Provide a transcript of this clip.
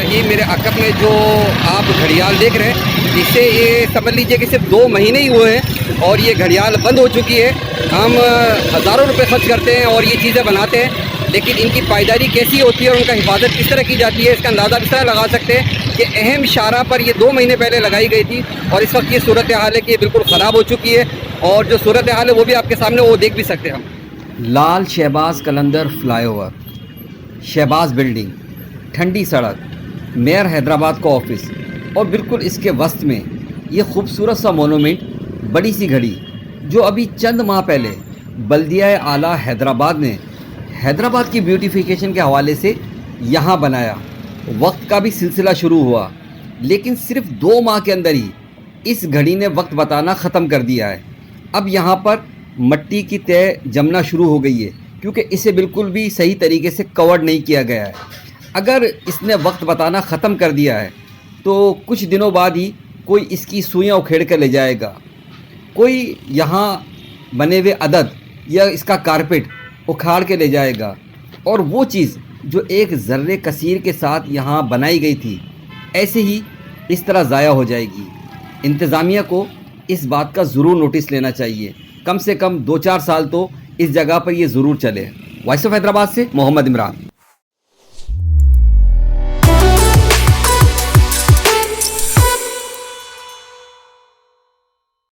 یہ میرے عقب میں جو آپ گھڑیال دیکھ رہے ہیں، اس سے یہ سمجھ لیجئے کہ صرف 2 مہینے ہی ہوئے ہیں اور یہ گھڑیال بند ہو چکی ہے۔ ہم ہزاروں روپے خرچ کرتے ہیں اور یہ چیزیں بناتے ہیں، لیکن ان کی پائیداری کیسی ہوتی ہے اور ان کا حفاظت کس طرح کی جاتی ہے، اس کا اندازہ اس طرح لگا سکتے ہیں کہ اہم شاہراہ پر یہ 2 مہینے پہلے لگائی گئی تھی اور اس وقت یہ صورتحال ہے کہ یہ بالکل خراب ہو چکی ہے، اور جو صورتحال ہے وہ بھی آپ کے سامنے وہ دیکھ بھی سکتے ہیں ہم۔ Lal Shahbaz Qalandar flyover, Shahbaz building, Thandi Sarak, mayor Hyderabad کا آفس، اور بالکل اس کے وسط میں یہ خوبصورت سا مونومنٹ، بڑی سی گھڑی جو ابھی چند ماہ پہلے بلدیہ اعلیٰ حیدرآباد نے حیدرآباد کی بیوٹیفیکیشن کے حوالے سے یہاں بنایا۔ وقت کا بھی سلسلہ شروع ہوا، لیکن صرف 2 ماہ کے اندر ہی اس گھڑی نے وقت بتانا ختم کر دیا ہے۔ اب یہاں پر مٹی کی تہ جمنا شروع ہو گئی ہے، کیونکہ اسے بالکل بھی صحیح طریقے سے کور نہیں کیا گیا ہے۔ اگر اس نے وقت بتانا ختم کر دیا ہے تو کچھ دنوں بعد ہی کوئی اس کی سوئیاں اکھیڑ کر لے جائے گا، کوئی یہاں بنے ہوئے عدد یا اس کا کارپیٹ اکھاڑ کے لے جائے گا، اور وہ چیز جو ایک ذرے کثیر کے ساتھ یہاں بنائی گئی تھی ایسے ہی اس طرح ضائع ہو جائے گی۔ انتظامیہ کو اس بات کا ضرور نوٹس لینا چاہیے، کم سے کم 2-4 سال تو اس جگہ پر یہ ضرور چلے۔ وائس آف حیدرآباد سے محمد عمران۔